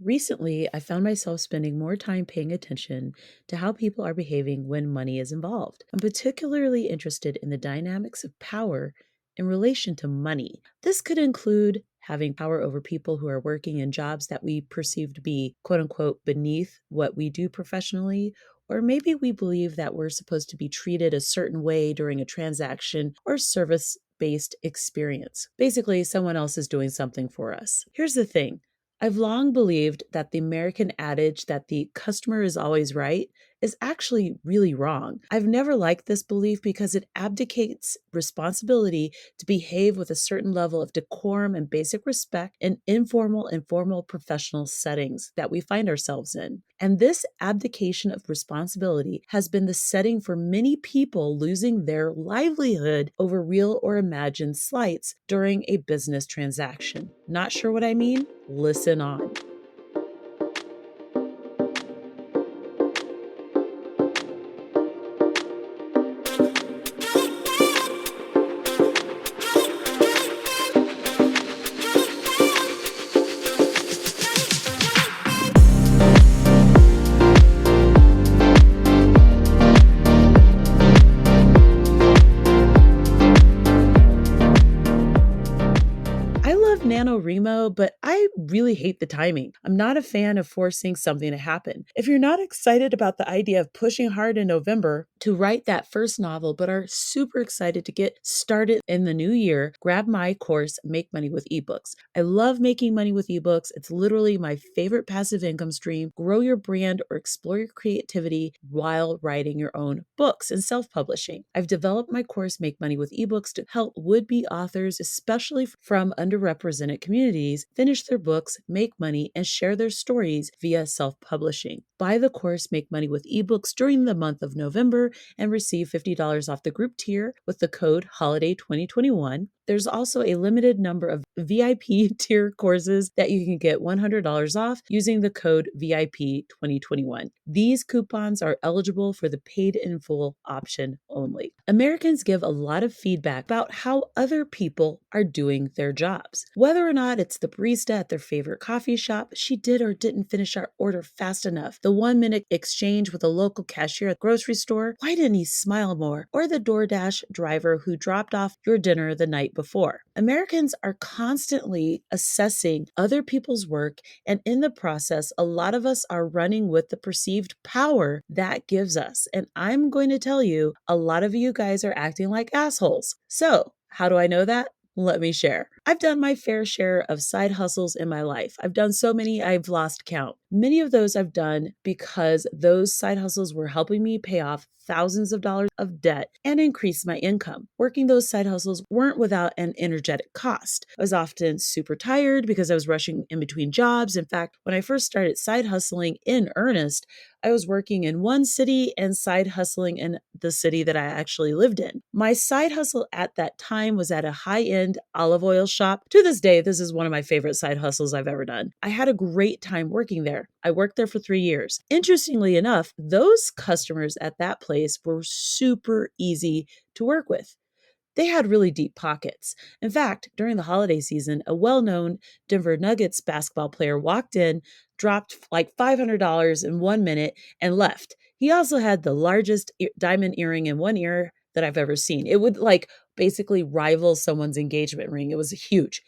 Recently, I found myself spending more time paying attention to how people are behaving when money is involved. I'm particularly interested in the dynamics of power in relation to money. This could include having power over people who are working in jobs that we perceive to be quote unquote beneath what we do professionally. Or maybe we believe that we're supposed to be treated a certain way during a transaction or service based experience. Basically, someone else is doing something for us. Here's the thing. I've long believed that the American adage that the customer is always right is actually really wrong. I've never liked this belief because it abdicates responsibility to behave with a certain level of decorum and basic respect in informal and formal professional settings that we find ourselves in. And this abdication of responsibility has been the setting for many people losing their livelihood over real or imagined slights during a business transaction. Not sure what I mean? Listen on. I love NaNoWriMo, but I really hate the timing. I'm not a fan of forcing something to happen. If you're not excited about the idea of pushing hard in November to write that first novel, but are super excited to get started in the new year, grab my course, Make Money with eBooks. I love making money with eBooks. It's literally my favorite passive income stream. Grow your brand or explore your creativity while writing your own books and self publishing. I've developed my course, Make Money with eBooks, to help would be authors, especially from underrepresented communities, finish their books, make money, and share their stories via self publishing. Buy the course, Make Money with eBooks, during the month of November and receive $50 off the group tier with the code HOLIDAY2021. There's also a limited number of VIP tier courses that you can get $100 off using the code VIP2021. These coupons are eligible for the paid in full option only. Americans give a lot of feedback about how other people are doing their jobs. Whether or not it's the barista at their favorite coffee shop, she did or didn't finish our order fast enough, the 1 minute exchange with a local cashier at the grocery store, why didn't he smile more, or the DoorDash driver who dropped off your dinner the night before. Americans are constantly assessing other people's work, and in the process, a lot of us are running with the perceived power that gives us. And I'm going to tell you, a lot of you guys are acting like assholes. So, how do I know that? Let me share. I've done my fair share of side hustles in my life. I've done so many, I've lost count. Many of those I've done because those side hustles were helping me pay off thousands of dollars of debt and increase my income. Working those side hustles weren't without an energetic cost. I was often super tired because I was rushing in between jobs. In fact, when I first started side hustling in earnest, I was working in one city and side hustling in the city that I actually lived in. My side hustle at that time was at a high-end olive oil shop. To this day, this is one of my favorite side hustles I've ever done. I had a great time working there. I worked there for 3 years. Interestingly enough, those customers at that place were super easy to work with. They had really deep pockets. In fact, during the holiday season, a well known Denver Nuggets basketball player walked in, dropped like $500 in 1 minute, and left. He also had the largest diamond earring in one ear that I've ever seen. It would like basically rival someone's engagement ring. It was huge.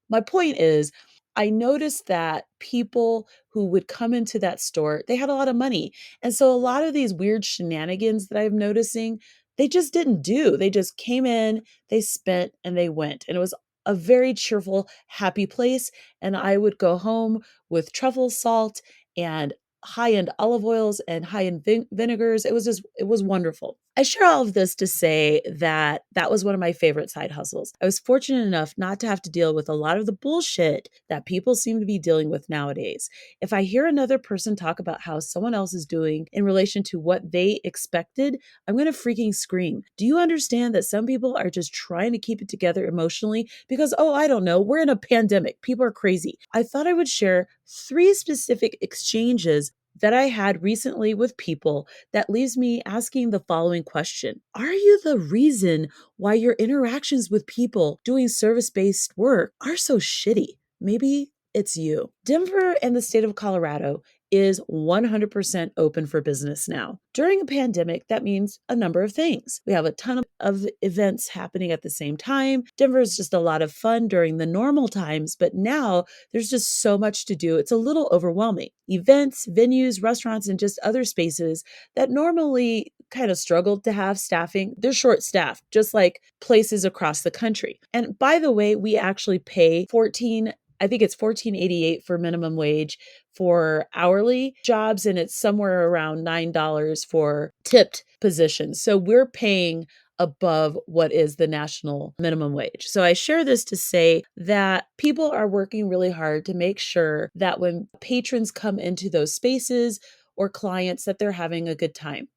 My point is, I noticed that people who would come into that store, they had a lot of money. And so a lot of these weird shenanigans that I'm noticing, they just didn't do. They just came in, they spent, and they went. And it was a very cheerful, happy place. And I would go home with truffle salt and high-end olive oils and high-end vinegars. It was wonderful. I share all of this to say that that was one of my favorite side hustles. I was fortunate enough not to have to deal with a lot of the bullshit that people seem to be dealing with nowadays. If I hear another person talk about how someone else is doing in relation to what they expected, I'm going to freaking scream. Do you understand that some people are just trying to keep it together emotionally because, oh, I don't know, we're in a pandemic. People are crazy. I thought I would share 3 specific exchanges that I had recently with people that leaves me asking the following question. Are you the reason why your interactions with people doing service based work are so shitty? Maybe it's you. Denver and the state of Colorado is 100% open for business now. During a pandemic, that means a number of things. We have a ton of events happening at the same time. Denver is just a lot of fun during the normal times, but now there's just so much to do. It's a little overwhelming. Events, venues, restaurants, and just other spaces that normally kind of struggled to have staffing, they're short staffed, just like places across the country. And by the way, we actually pay 14, I think it's 14.88 for minimum wage for hourly jobs, and it's somewhere around $9 for tipped positions. So we're paying above what is the national minimum wage. So I share this to say that people are working really hard to make sure that when patrons come into those spaces or clients that they're having a good time.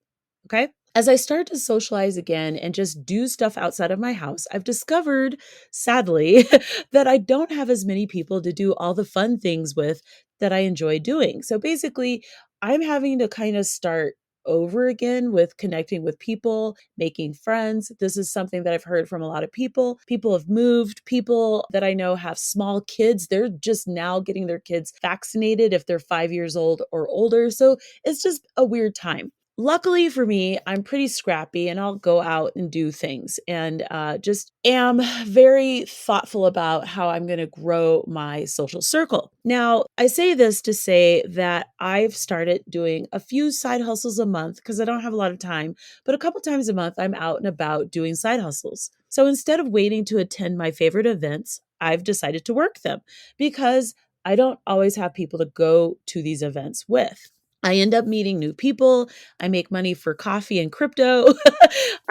Okay. As I start to socialize again and just do stuff outside of my house, I've discovered, sadly, that I don't have as many people to do all the fun things with that I enjoy doing. So basically, I'm having to kind of start over again with connecting with people, making friends. This is something that I've heard from a lot of people. People have moved, people that I know have small kids. They're just now getting their kids vaccinated if they're 5 years old or older. So it's just a weird time. Luckily for me, I'm pretty scrappy and I'll go out and do things and just am very thoughtful about how I'm going to grow my social circle. Now, I say this to say that I've started doing a few side hustles a month because I don't have a lot of time, but a couple times a month I'm out and about doing side hustles. So instead of waiting to attend my favorite events, I've decided to work them because I don't always have people to go to these events with. I end up meeting new people. I make money for coffee and crypto.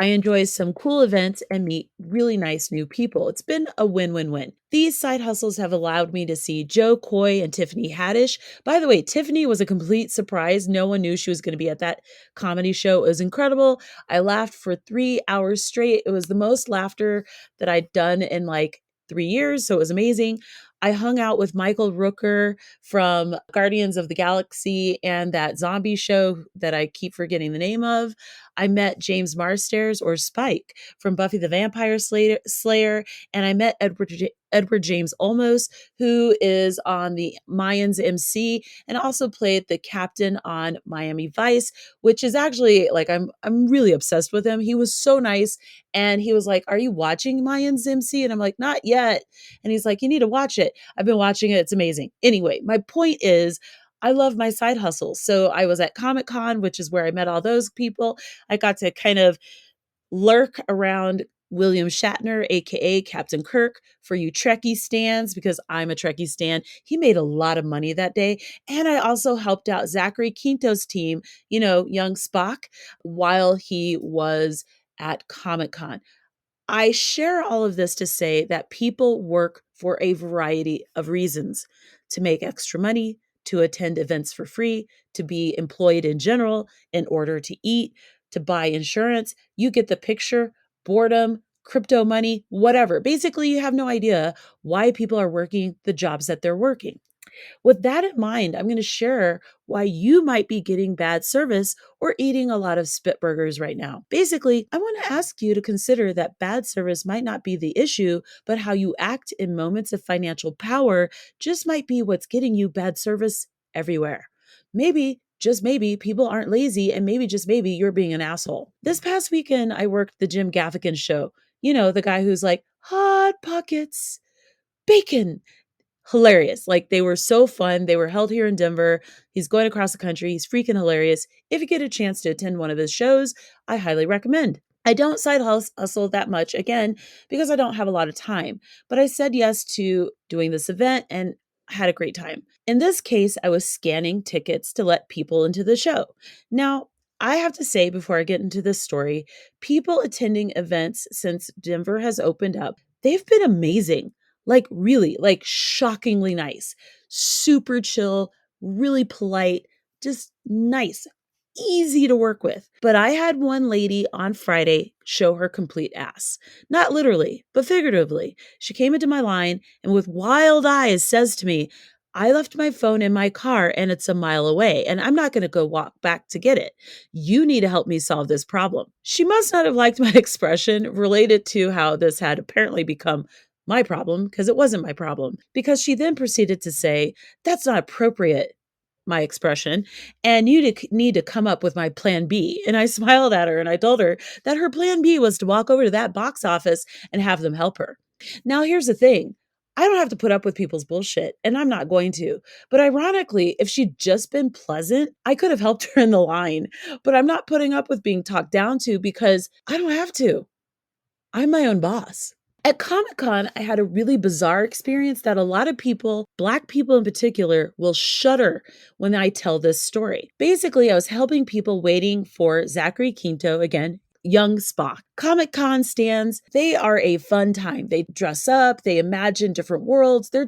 I enjoy some cool events and meet really nice new people. It's been a win-win-win. These side hustles have allowed me to see Joe Coy and Tiffany Haddish. By the way, Tiffany was a complete surprise. No one knew she was going to be at that comedy show. It was incredible. I laughed for 3 hours straight. It was the most laughter that I'd done in like 3 years. So it was amazing. I hung out with Michael Rooker from Guardians of the Galaxy and that zombie show that I keep forgetting the name of. I met James Marsters or Spike from Buffy the Vampire Slayer, and I met Edward James Olmos, who is on the Mayans MC and also played the captain on Miami Vice, which is actually like I'm really obsessed with him. He was so nice, and he was like, "Are you watching Mayans MC?" And I'm like, "Not yet." And he's like, "You need to watch it." I've been watching it. It's amazing. Anyway, my point is I love my side hustles. So I was at Comic Con, which is where I met all those people. I got to kind of lurk around William Shatner, aka Captain Kirk, for you Trekkie stands, because I'm a Trekkie stan. He made a lot of money that day. And I also helped out Zachary Quinto's team, young Spock, while he was at Comic Con. I share all of this to say that people work for a variety of reasons: to make extra money, to attend events for free, to be employed in general, in order to eat, to buy insurance. You get the picture: boredom, crypto money, whatever. Basically, you have no idea why people are working the jobs that they're working. With that in mind, I'm going to share why you might be getting bad service or eating a lot of spit burgers right now. Basically, I want to ask you to consider that bad service might not be the issue, but how you act in moments of financial power just might be what's getting you bad service everywhere. Maybe, just maybe, people aren't lazy, and maybe, just maybe, you're being an asshole. This past weekend, I worked the Jim Gaffigan show. You know, the guy who's like, "Hot Pockets, bacon." Hilarious. Like, they were so fun. They were held here in Denver. He's going across the country. He's freaking hilarious. If you get a chance to attend one of his shows, I highly recommend. I don't side hustle that much, again, because I don't have a lot of time. But I said yes to doing this event and had a great time. In this case, I was scanning tickets to let people into the show. Now, I have to say, before I get into this story, people attending events since Denver has opened up, they've been amazing. Like, really, like, shockingly nice, super chill, really polite, just nice, easy to work with. But I had one lady on Friday show her complete ass. Not literally, but figuratively. She came into my line and with wild eyes says to me, "I left my phone in my car and it's a mile away, and I'm not going to go walk back to get it. You need to help me solve this problem." She must not have liked my expression related to how this had apparently become my problem because it wasn't my problem. Because she then proceeded to say, "That's not appropriate," my expression, "and need to come up with my plan B." And I smiled at her and I told her that her plan B was to walk over to that box office and have them help her. Now, here's the thing. I don't have to put up with people's bullshit, and I'm not going to. But ironically, if she'd just been pleasant, I could have helped her in the line. But I'm not putting up with being talked down to because I don't have to. I'm my own boss. At Comic Con, I had a really bizarre experience that a lot of people, Black people in particular, will shudder when I tell this story. Basically, I was helping people waiting for Zachary Quinto, again, young Spock. Comic Con stands, they are a fun time. They dress up, they imagine different worlds. They're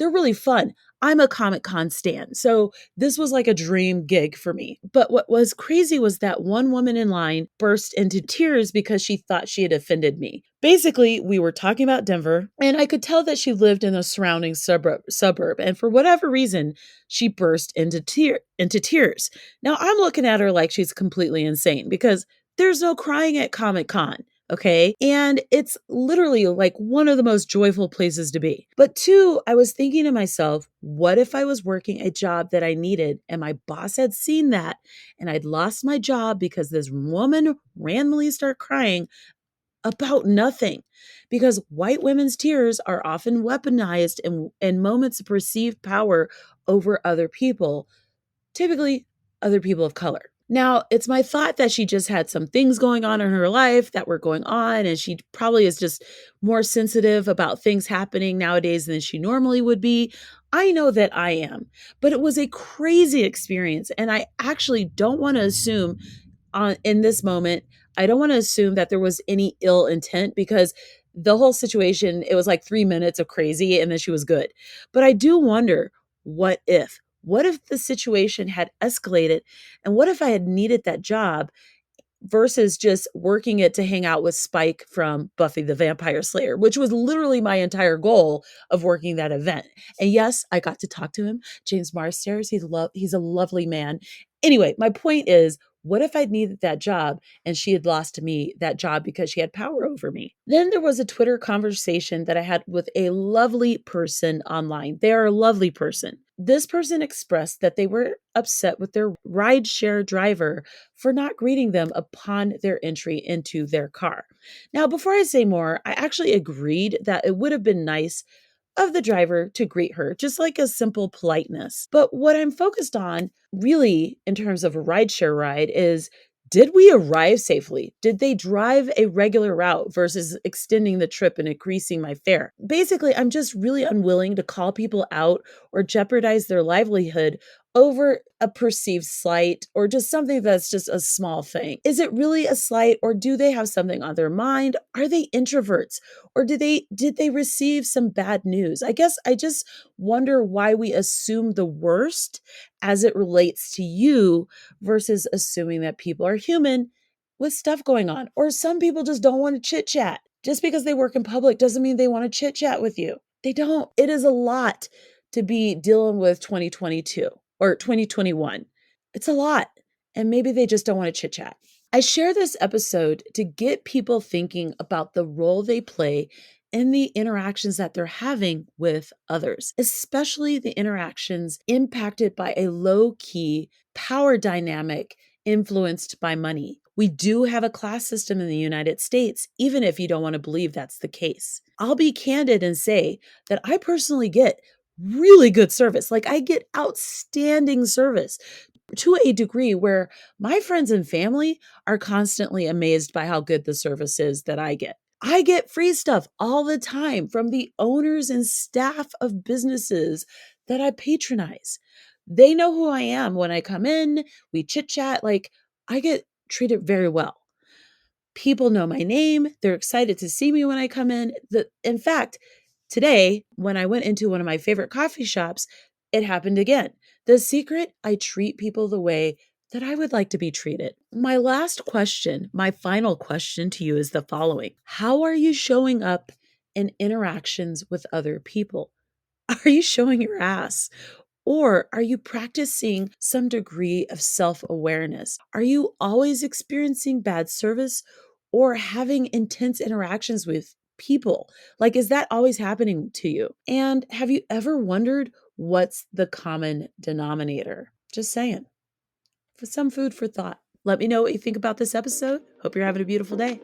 really fun. I'm a Comic Con stan. So this was like a dream gig for me. But what was crazy was that one woman in line burst into tears because she thought she had offended me. Basically, we were talking about Denver, and I could tell that she lived in a surrounding suburb, and for whatever reason, she burst into tears. Now I'm looking at her like she's completely insane because there's no crying at Comic Con. Okay. And it's literally like one of the most joyful places to be. But two, I was thinking to myself, what if I was working a job that I needed and my boss had seen that and I'd lost my job because this woman randomly started crying about nothing? Because white women's tears are often weaponized in moments of perceived power over other people, typically other people of color. Now, it's my thought that she just had some things going on in her life that were going on, and she probably is just more sensitive about things happening nowadays than she normally would be. I know that I am, but it was a crazy experience. And I actually don't want to assume in this moment, I don't want to assume that there was any ill intent because the whole situation, it was like 3 minutes of crazy and then she was good. But I do wonder, what if? What if the situation had escalated? And what if I had needed that job versus just working it to hang out with Spike from Buffy the Vampire Slayer, which was literally my entire goal of working that event. And yes, I got to talk to him. James Marsters, he's a lovely man. Anyway, my point is, what if I'd needed that job and she had lost to me that job because she had power over me? Then there was a Twitter conversation that I had with a lovely person online. They are a lovely person. This person expressed that they were upset with their rideshare driver for not greeting them upon their entry into their car. Now, before I say more, I actually agreed that it would have been nice of the driver to greet her, just like a simple politeness. But what I'm focused on, really, in terms of a rideshare ride, is did we arrive safely? Did they drive a regular route versus extending the trip and increasing my fare? Basically, I'm just really unwilling to call people out or jeopardize their livelihood over a perceived slight or just something that's just a small thing. Is it really a slight, or do they have something on their mind? Are they introverts, or did they receive some bad news? I guess I just wonder why we assume the worst as it relates to you versus assuming that people are human with stuff going on. Or some people just don't want to chit chat. Just because they work in public doesn't mean they want to chit chat with you. They don't. It is a lot to be dealing with 2022 or 2021. It's a lot. And maybe they just don't want to chit chat. I share this episode to get people thinking about the role they play in the interactions that they're having with others, especially the interactions impacted by a low key power dynamic influenced by money. We do have a class system in the United States, even if you don't want to believe that's the case. I'll be candid and say that I personally get really good service. Like, I get outstanding service to a degree where my friends and family are constantly amazed by how good the service is that I get. I get free stuff all the time from the owners and staff of businesses that I patronize. They know who I am when I come in, we chit chat, like, I get treated very well. People know my name. They're excited to see me when I come in. In fact, today, when I went into one of my favorite coffee shops, it happened again. The secret, I treat people the way that I would like to be treated. My last question, my final question to you is the following. How are you showing up in interactions with other people? Are you showing your ass? Or are you practicing some degree of self awareness? Are you always experiencing bad service or having intense interactions with people? Like, is that always happening to you? And have you ever wondered what's the common denominator? Just saying. For some food for thought. Let me know what you think about this episode. Hope you're having a beautiful day.